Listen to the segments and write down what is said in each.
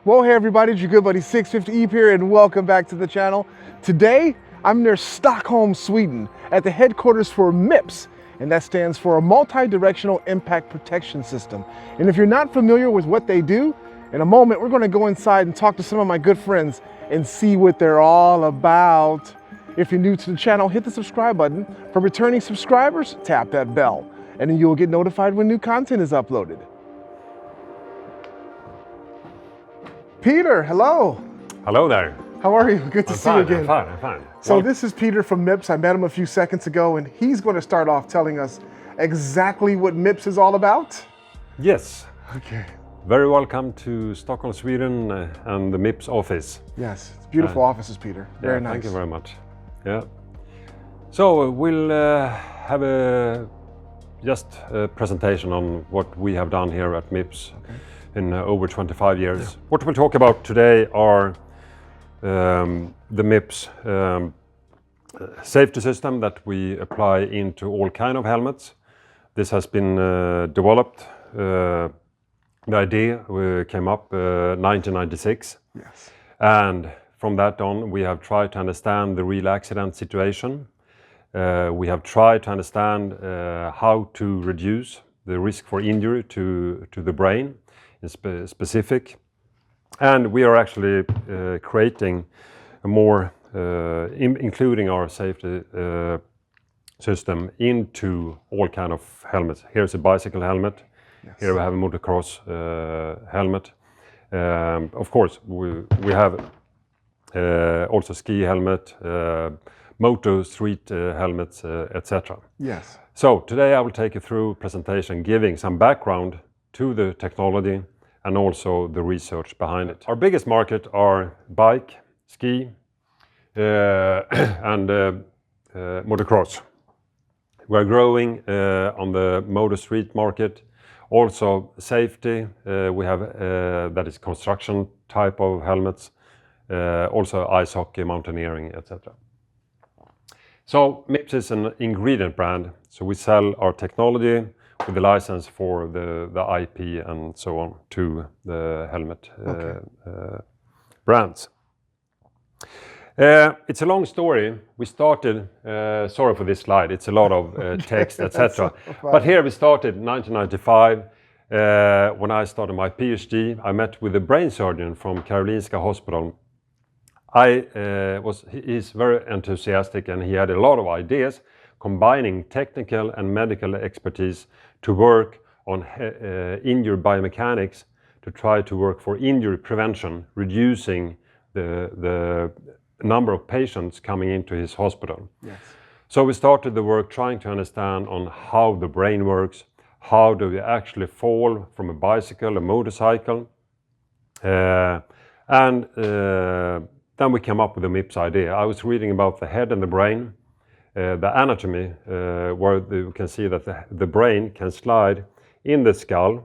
Well, hey everybody, it's your good buddy 650 Eve here and welcome back to the channel. Today, I'm near Stockholm, Sweden at the headquarters for Mips, and that stands for a multi-directional impact protection system. And if you're not familiar with what they do, in a moment, we're gonna go inside and talk to some of my good friends and see what they're all about. If you're new to the channel, hit the subscribe button. For returning subscribers, tap that bell, and then you'll get notified when new content is uploaded. Peter, hello. Hello there. How are you? Good to see you again. I'm fine. So Well, this is Peter from Mips. I met him a few seconds ago, and he's going to start off telling us exactly what Mips is all about. yes, Okay. very welcome to Stockholm, Sweden and the Mips office. Yes, it's beautiful offices, Peter. Very nice. Thank you very much. Yeah. So we'll have just a presentation on what we have done here at Mips in over 25 years. Yeah. What we'll talk about today are the Mips safety system that we apply into all kind of helmets. This has been developed. The idea came up 1996. Yes. And from that on, we have tried to understand the real accident situation. We have tried to understand how to reduce the risk for injury to the brain in specific. And we are actually creating a more, including our safety system into all kind of helmets. Here's a bicycle helmet. Yes. Here we have a motocross helmet. Of course, we have also ski helmet, moto street helmets, etc. Yes. So today I will take you through a presentation giving some background to the technology and also the research behind it. Our biggest market are bike, ski, and motocross. We're growing on the motor street market. Also safety, we have that is construction type of helmets, also ice hockey, mountaineering, etc. So Mips is an ingredient brand, so we sell our technology with the license for the IP and so on to the helmet brands. It's a long story. We started, sorry for this slide, it's a lot of text, etc. But here we started in 1995. When I started my PhD, I met with a brain surgeon from Karolinska Hospital. He's very enthusiastic and he had a lot of ideas combining technical and medical expertise to work on injury biomechanics to try to work for injury prevention, reducing the number of patients coming into his hospital. Yes. So we started the work trying to understand on how the brain works, how do we actually fall from a bicycle, a motorcycle, and then we came up with the Mips idea. I was reading about the head and the brain, the anatomy, where you can see that the brain can slide in the skull,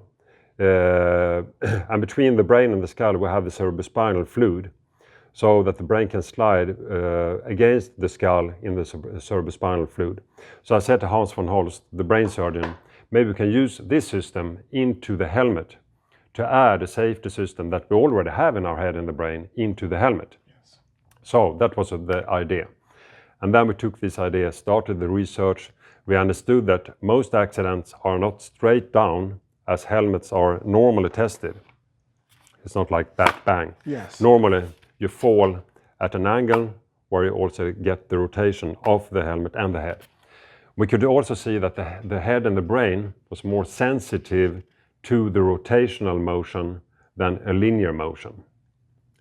and between the brain and the skull we have the cerebrospinal fluid, so that the brain can slide against the skull in the cerebrospinal fluid. So I said to Hans von Holst, the brain surgeon, maybe we can use this system into the helmet to add a safety system that we already have in our head and the brain into the helmet. Yes. So that was the idea. And then we took this idea, started the research. We understood that most accidents are not straight down as helmets are normally tested. It's not like that, bang. Yes. Normally you fall at an angle where you also get the rotation of the helmet and the head. We could also see that the head and the brain was more sensitive to the rotational motion than a linear motion.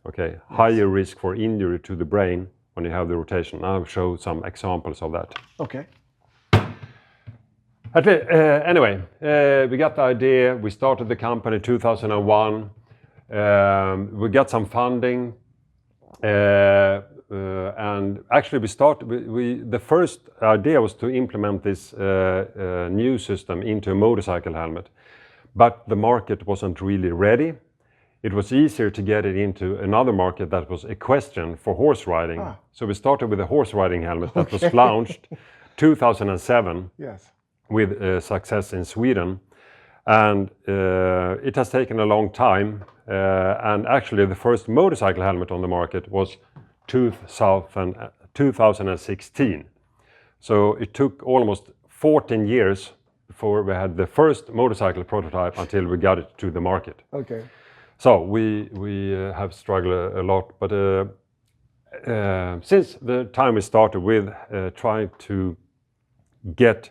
Okay, yes. Higher risk for injury to the brain when you have the rotation. I'll show some examples of that. Okay. Anyway, we got the idea. We started the company in 2001. We got some funding. And actually the first idea was to implement this new system into a motorcycle helmet, but the market wasn't really ready. It was easier to get it into another market that was equestrian for horse riding. So we started with a horse riding helmet that was launched 2007. Yes. With success in Sweden. And it has taken a long time. And actually, the first motorcycle helmet on the market was 2016. So it took almost 14 years before we had the first motorcycle prototype until we got it to the market. Okay. So we have struggled a lot, but since the time we started with trying to get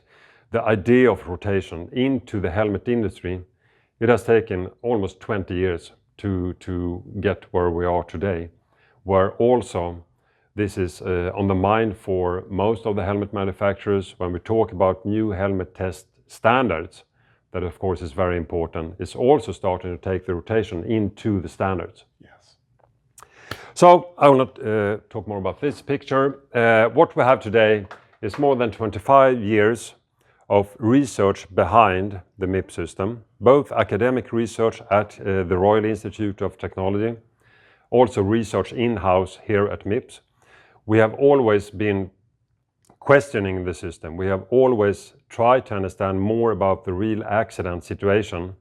the idea of rotation into the helmet industry, it has taken almost 20 years to get where we are today, where also this is on the mind for most of the helmet manufacturers. When we talk about new helmet test standards, that of course is very important, it's also starting to take the rotation into the standards. Yes. So I will not talk more about this picture. What we have today is more than 25 years of research behind the Mips system, both academic research at the Royal Institute of Technology, also research in-house here at Mips. We have always been questioning the system. We have always tried to understand more about the real accident situation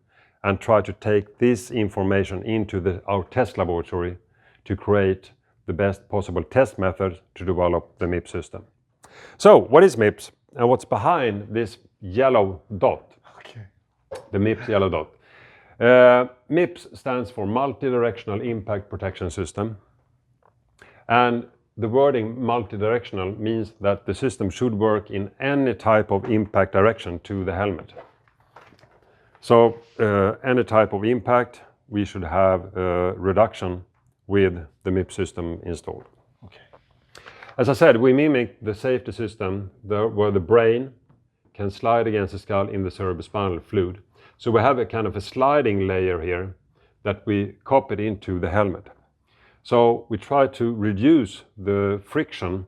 and try to take this information into our test laboratory to create the best possible test method to develop the Mips system. So what is Mips and what's behind this yellow dot? Okay. The Mips yellow dot. Mips stands for Multi-Directional Impact Protection System. And the wording multi-directional means that the system should work in any type of impact direction to the helmet. So any type of impact, we should have a reduction with the Mips system installed. Okay. As I said, we mimic the safety system where the brain can slide against the skull in the cerebrospinal fluid. So we have a kind of a sliding layer here that we copied into the helmet. So we try to reduce the friction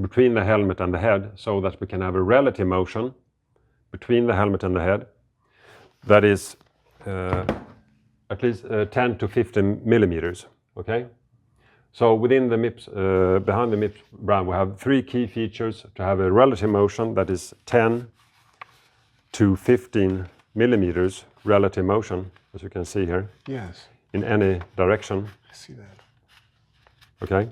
between the helmet and the head so that we can have a relative motion between the helmet and the head that is at least 10 to 15 millimeters. Okay? So within the Mips, behind the Mips brand, we have three key features to have a relative motion that is 10 to 15 millimeters relative motion, as you can see here. Yes. In any direction. I see that. Okay.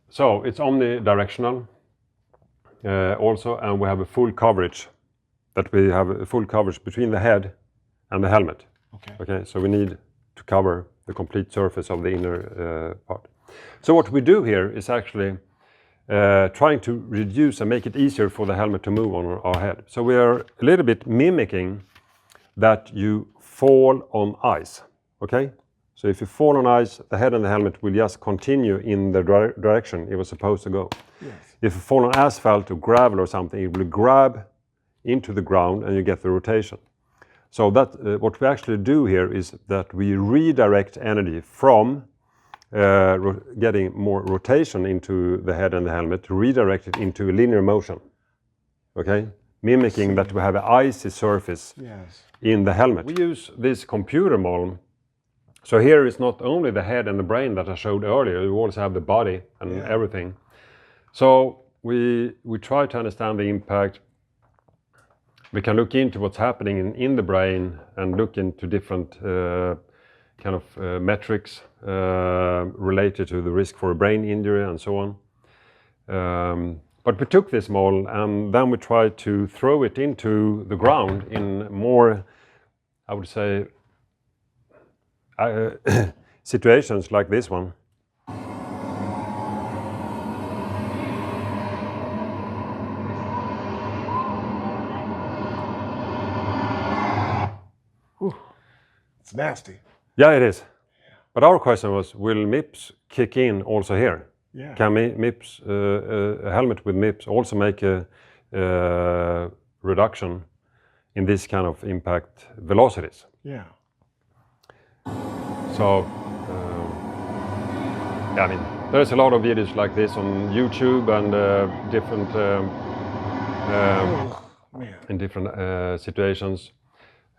So it's omnidirectional also, and we have a full coverage. That we have a full coverage between the head and the helmet. Okay. Okay. So we need to cover the complete surface of the inner part. So what we do here is actually trying to reduce and make it easier for the helmet to move on our head. So we are a little bit mimicking that you fall on ice. Okay. So if you fall on ice, the head and the helmet will just continue in the direction it was supposed to go. Yes. If you fall on asphalt or gravel or something, it will grab into the ground and you get the rotation. So that what we actually do here is that we redirect energy from getting more rotation into the head and the helmet to redirect it into a linear motion. Okay? Mimicking that we have an icy surface in the helmet. We use this computer model. So here is not only the head and the brain that I showed earlier, you also have the body and everything. So we try to understand the impact. We can look into what's happening in the brain and look into different kind of metrics related to the risk for a brain injury and so on. But we took this model and then we tried to throw it into the ground in more, I would say, situations like this one. It's nasty. Yeah, it is. But our question was, will Mips kick in also here? Yeah. Can Mips, a helmet with Mips also make a reduction in this kind of impact velocities? Yeah. So, yeah, I mean, there's a lot of videos like this on YouTube and different in different situations.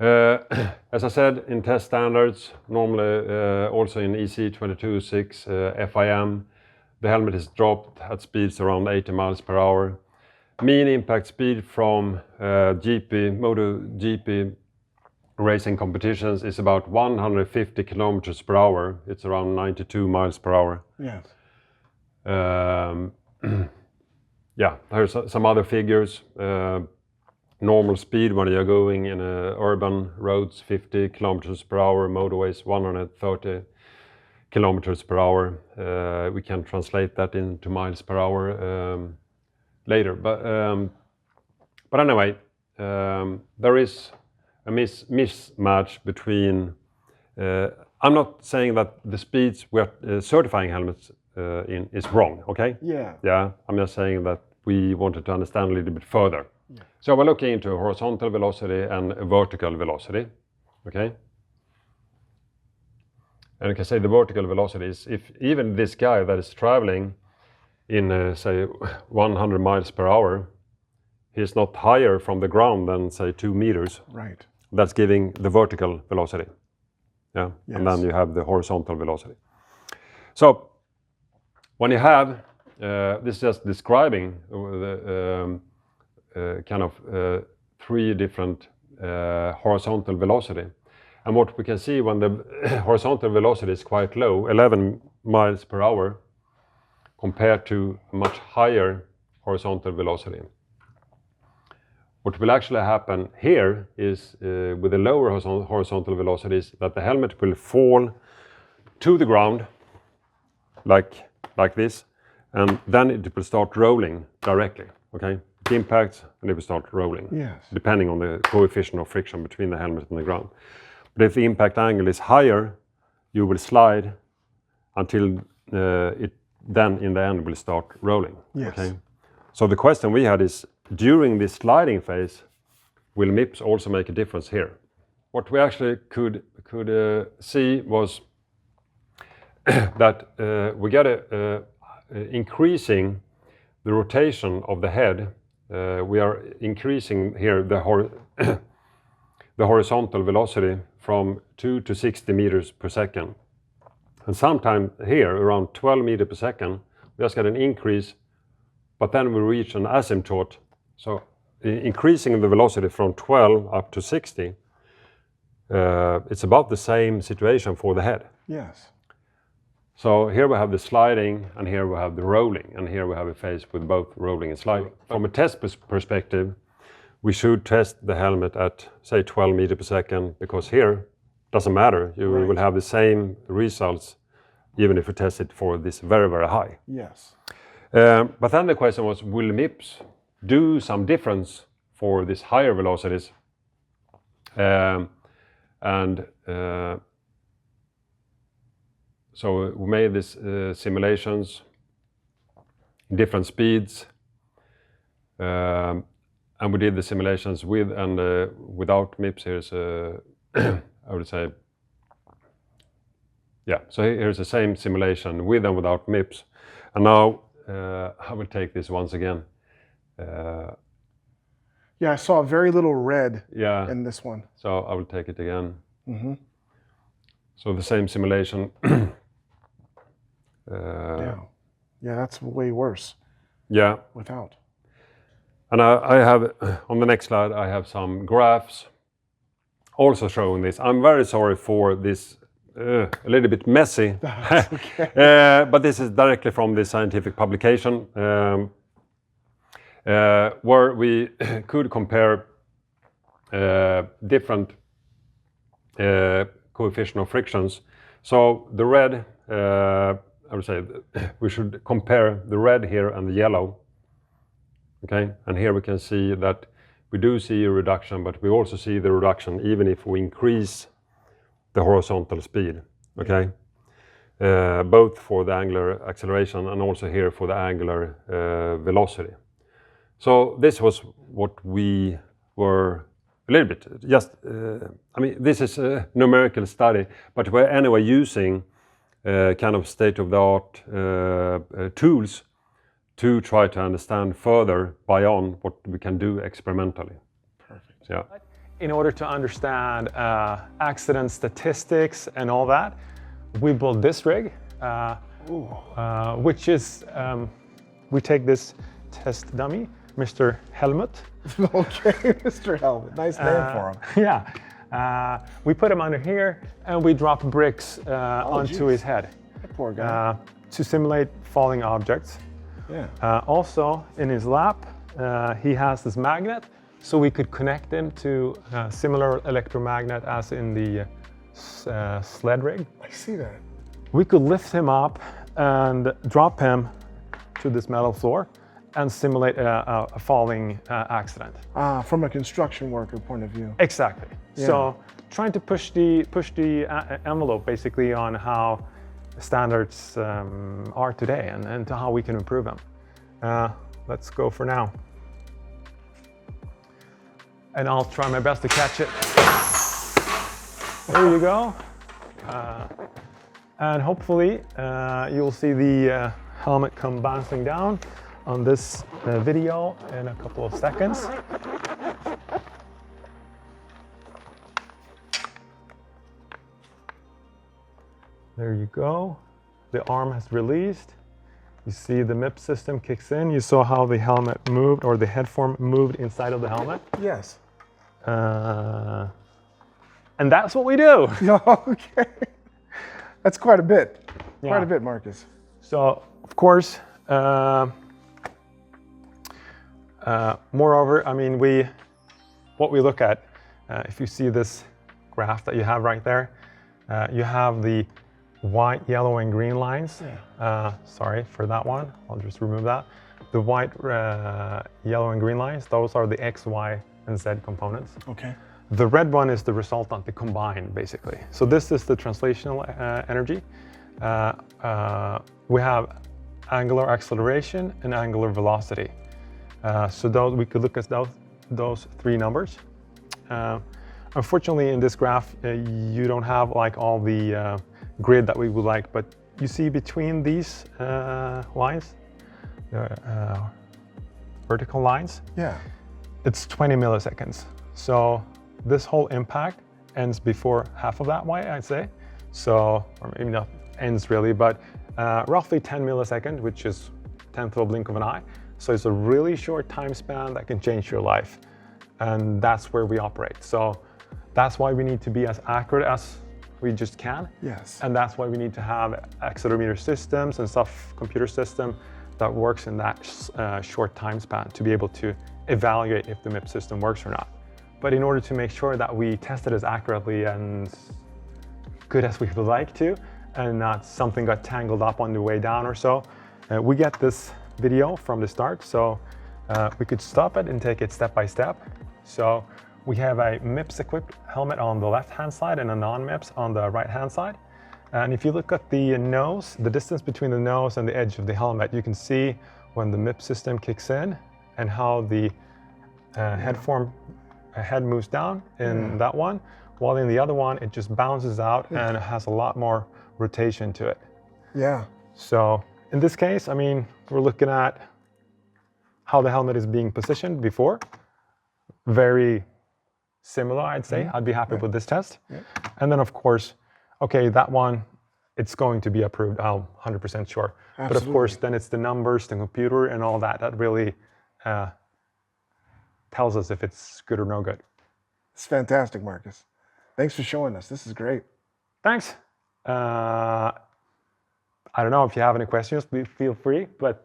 As I said, in test standards, normally also in EC 22.6 FIM, the helmet is dropped at speeds around 80 miles per hour. mean impact speed from MotoGP racing competitions is about 150 kilometers per hour. It's around 92 miles per hour. Yes. Yeah, there's some other figures. Normal speed when you're going in urban roads, 50 kilometers per hour, motorways 130 kilometers per hour. We can translate that into miles per hour later. But anyway, there is a mismatch between. I'm not saying that the speeds we're certifying helmets in is wrong. Okay. Yeah. Yeah. I'm just saying that we wanted to understand a little bit further. Yeah. So we're looking into horizontal velocity and vertical velocity. Okay. And you can say the vertical velocity is if even this guy that is traveling in say 100 miles per hour, he's not higher from the ground than say 2 meters. Right. That's giving the vertical velocity. Yeah. Yes. And then you have the horizontal velocity. So when you have this is just describing the kind of 3 different horizontal velocity. And what we can see when the horizontal velocity is quite low, 11 miles per hour, compared to a much higher horizontal velocity. What will actually happen here is with the lower horizontal velocities that the helmet will fall to the ground like this, and then it will start rolling directly. Okay, it impacts and it will start rolling. Yes. Depending on the coefficient of friction between the helmet and the ground. But if the impact angle is higher, you will slide until it then in the end will start rolling. Yes. Okay. So the question we had is, during this sliding phase, will Mips also make a difference here? What we actually could see was that we get increasing the rotation of the head. We are increasing here the horizontal velocity from 2 to 60 meters per second. And sometime here, around 12 meters per second, we just get an increase, but then we reach an asymptote. So increasing the velocity from 12 up to 60, it's about the same situation for the head. Yes. So here we have the sliding, and here we have the rolling, and here we have a phase with both rolling and sliding. From a test perspective, we should test the helmet at, say, 12 meters per second, because here, doesn't matter. You will have the same results, even if you test it for this very, very high. Yes. But then the question was, will Mips do some difference for these higher velocities? So we made these simulations, different speeds, and we did the simulations with and without Mips. Here's I would say, yeah, so here's the same simulation with and without Mips. And now I will take this once again. Yeah, I saw very little red in this one. So I will take it again. Mm-hmm. So the same simulation. Yeah, that's way worse. Yeah. Without. And I have, on the next slide, I have some graphs also showing this. I'm very sorry for this a little bit messy, okay. but this is directly from the scientific publication where we could compare different coefficient of frictions. So the red, I would say we should compare the red here and the yellow. Okay, and here we can see that we do see a reduction, but we also see the reduction even if we increase the horizontal speed. Okay, both for the angular acceleration and also here for the angular velocity. So this was what we were a little bit just. I mean, this is a numerical study, but we're anyway using kind of state-of-the-art tools to try to understand further beyond what we can do experimentally. Perfect. Yeah. In order to understand accident statistics and all that, we built this rig, which is, we take this test dummy, Mr. Helmut. Okay, Mr. Helmet. Nice name for him. Yeah. We put him under here and we drop bricks onto his head. That poor guy. To simulate falling objects. Yeah. Also, in his lap, he has this magnet, so we could connect him to a similar electromagnet as in the sled rig. I see that. We could lift him up and drop him to this metal floor and simulate a falling accident. From a construction worker point of view. Exactly. Yeah. So trying to push the envelope basically on how standards are today and to how we can improve them. Let's go for now. And I'll try my best to catch it. There you go. And hopefully you'll see the helmet come bouncing down on this video in a couple of seconds. There you go. The arm has released. You see the Mips system kicks in. You saw how the helmet moved, or the head form moved inside of the helmet. Yes. And that's what we do. Okay. That's quite a bit. Yeah. Quite a bit, Marcus. So, of course, moreover, I mean, what we look at, if you see this graph that you have right there, you have the white, yellow, and green lines. Yeah. Sorry for that one. I'll just remove that. The white, yellow, and green lines, those are the X, Y, and Z components. Okay. The red one is the resultant, the combined, basically. So this is the translational energy. We have angular acceleration and angular velocity. So we could look at those three numbers. Unfortunately, in this graph, you don't have like all the grid that we would like, but you see between these lines, vertical lines, Yeah. it's 20 milliseconds. So this whole impact ends before half of that way, I'd say. So, or maybe not ends really, but roughly 10 milliseconds, which is 10th of a blink of an eye. So it's a really short time span that can change your life. And that's where we operate. So that's why we need to be as accurate as we just can. Yes. And that's why we need to have accelerometer systems and computer system that works in that short time span to be able to evaluate if the Mips system works or not. But in order to make sure that we test it as accurately and good as we would like to, and not something got tangled up on the way down or so, we get this video from the start. So we could stop it and take it step by step. So we have a Mips equipped helmet on the left-hand side and a non-Mips on the right-hand side. And if you look at the nose, the distance between the nose and the edge of the helmet, you can see when the Mips system kicks in and how the head moves down in that one, while in the other one, it just bounces out and it has a lot more rotation to it. Yeah. So in this case, I mean, we're looking at how the helmet is being positioned before. Very similar, I'd say. I'd be happy with this test. And then of course, okay, that one, it's going to be approved, I'm 100% sure. Absolutely. But of course, then it's the numbers, the computer, and all that really tells us if it's good or no good. It's fantastic, Marcus. Thanks for showing us. This is great. Thanks. I don't know if you have any questions, please feel free, but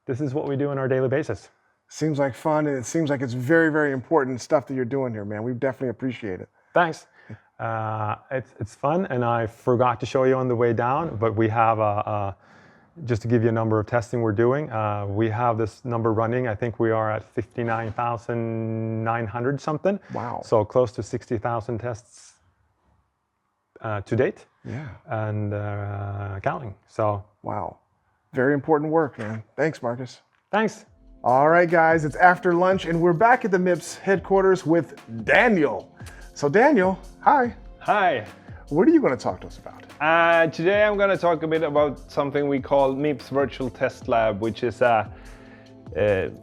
this is what we do on our daily basis. Seems like fun, and it seems like it's very, very important stuff that you're doing here, man. We definitely appreciate it. Thanks. It's fun, and I forgot to show you on the way down, but we have just to give you a number of testing we're doing, we have this number running. I think we are at 59,900 something. Wow. So close to 60,000 tests to date. Yeah. And counting. So. Wow. Very important work, man. Thanks, Marcus. Thanks. All right, guys, it's after lunch, and we're back at the Mips headquarters with Daniel. So Daniel, hi. Hi. What are you going to talk to us about? Today I'm going to talk a bit about something we call Mips Virtual Test Lab, which is a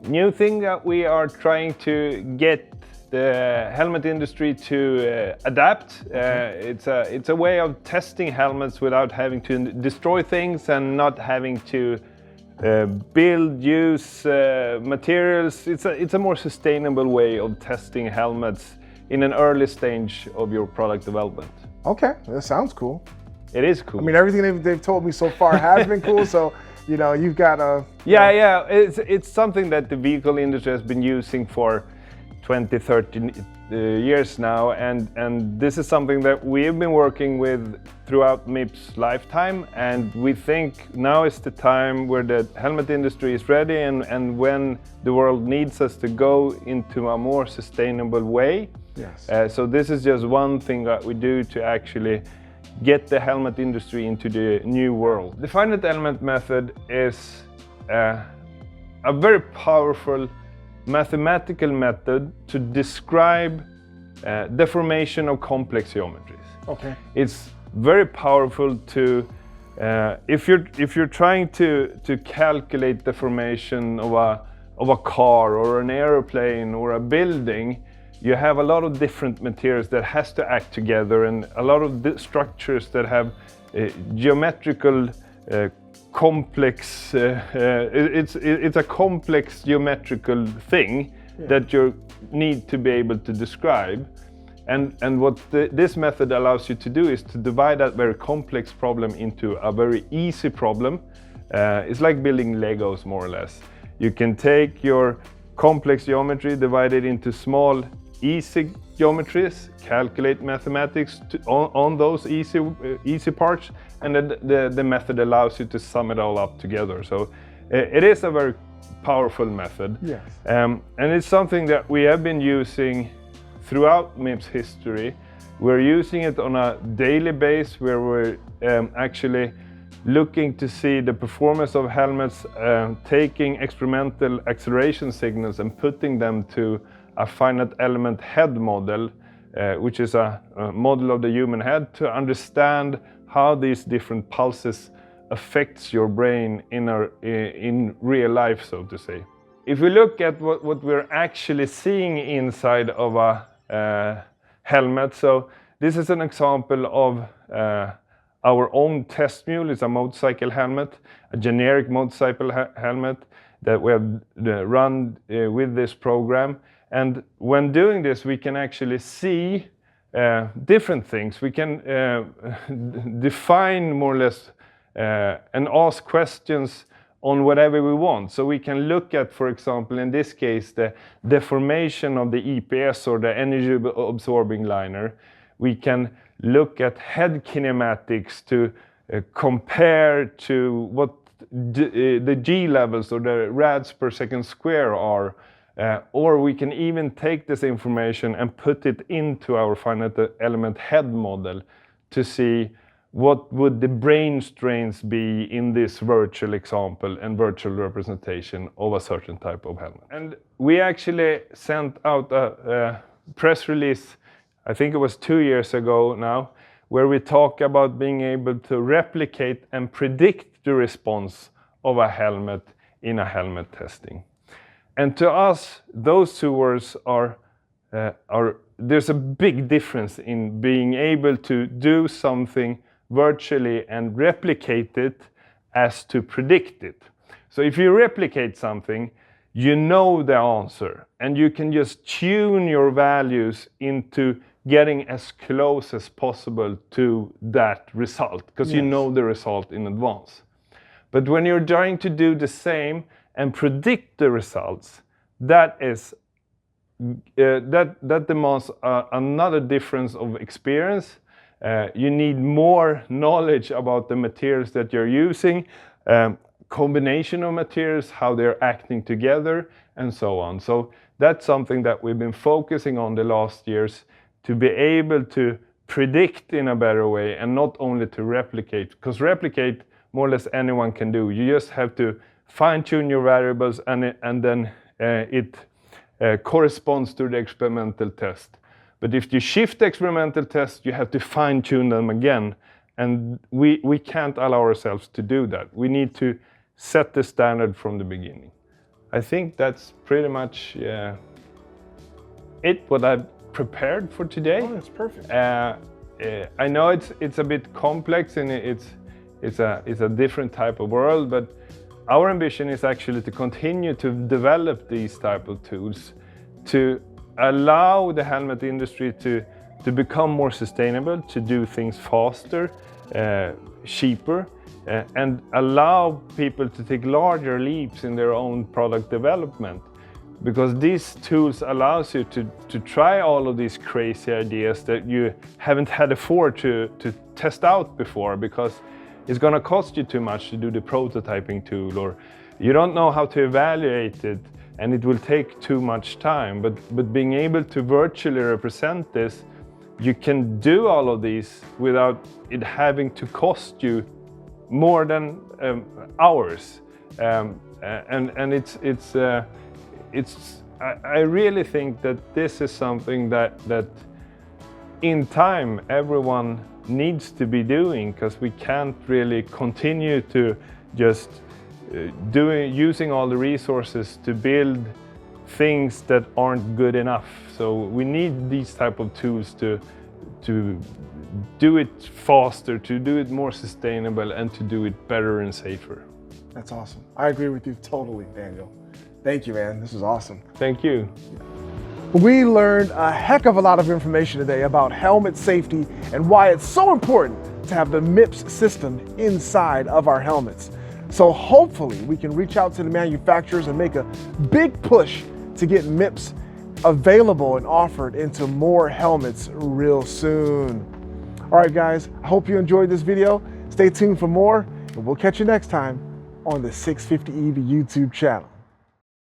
new thing that we are trying to get the helmet industry to adapt. It's a way of testing helmets without having to destroy things and not having to build, use materials. It's a more sustainable way of testing helmets in an early stage of your product development. Okay, that sounds cool. It is cool. I mean, everything they've told me so far has been cool. So, you know, you've got a... Yeah, it's something that the vehicle industry has been using for 20, 30 years now, and this is something that we've been working with throughout Mips' lifetime, and we think now is the time where the helmet industry is ready and when the world needs us to go into a more sustainable way. Yes. So this is just one thing that we do to actually get the helmet industry into the new world. The finite element method is a very powerful mathematical method to describe deformation of complex geometries. Okay. It's very powerful to if you're trying to calculate deformation of a car or an airplane or a building. You have a lot of different materials that has to act together, and a lot of structures that have geometrical complex. It's a complex geometrical thing that you need to be able to describe. And what this method allows you to do is to divide that very complex problem into a very easy problem. It's like building Legos, more or less. You can take your complex geometry, divide it into small, easy geometries, calculate mathematics on those easy parts, and then the method allows you to sum it all up together. So it is a very powerful method. Yes. And it's something that we have been using throughout Mips history. We're using it on a daily basis, where we're actually looking to see the performance of helmets, taking experimental acceleration signals and putting them to a finite element head model, which is a model of the human head, to understand how these different pulses affects your brain in real life, so to say. If we look at what we're actually seeing inside of a helmet, so this is an example of our own test mule. It's a motorcycle helmet, a generic motorcycle helmet that we have run with this program. And when doing this, we can actually see different things. We can define more or less and ask questions on whatever we want. So we can look at, for example, in this case, the deformation of the EPS, or the energy absorbing liner. We can look at head kinematics to compare to what the G levels or the rads per second square are. Or we can even take this information and put it into our finite element head model to see what would the brain strains be in this virtual example and virtual representation of a certain type of helmet. And we actually sent out a press release, I think it was 2 years ago now, where we talk about being able to replicate and predict the response of a helmet in a helmet testing. And to us, those two words are there's a big difference in being able to do something virtually and replicate it as to predict it. So if you replicate something, you know the answer, and you can just tune your values into getting as close as possible to that result, because you know the result in advance. But when you're trying to do the same and predict the results, that is that demands another difference of experience. You need more knowledge about the materials that you're using, combination of materials, how they're acting together, and so on. So that's something that we've been focusing on the last years, to be able to predict in a better way and not only to replicate, because replicate more or less anyone can do. You just have to fine-tune your variables, and then it corresponds to the experimental test. But if you shift the experimental test, you have to fine-tune them again, and we can't allow ourselves to do that. We need to set the standard from the beginning. I think that's pretty much what I've prepared for today. Oh, that's perfect. I know it's a bit complex, and it's a different type of world, but our ambition is actually to continue to develop these type of tools to allow the helmet industry to become more sustainable, to do things faster, cheaper, and allow people to take larger leaps in their own product development. Because these tools allows you to try all of these crazy ideas that you haven't had afford to test out before, because it's gonna cost you too much to do the prototyping tool, or you don't know how to evaluate it, and it will take too much time. But being able to virtually represent this, you can do all of these without it having to cost you more than hours. And I really think that this is something that in time everyone needs to be doing, because we can't really continue to just using all the resources to build things that aren't good enough. So we need these type of tools to do it faster, to do it more sustainable, and to do it better and safer. That's awesome. I agree with you totally, Daniel. Thank you, man. This is awesome. Thank you. We learned a heck of a lot of information today about helmet safety and why it's so important to have the Mips system inside of our helmets. So hopefully we can reach out to the manufacturers and make a big push to get Mips available and offered into more helmets real soon. All right, guys, I hope you enjoyed this video. Stay tuned for more, and we'll catch you next time on the 650 EV YouTube channel.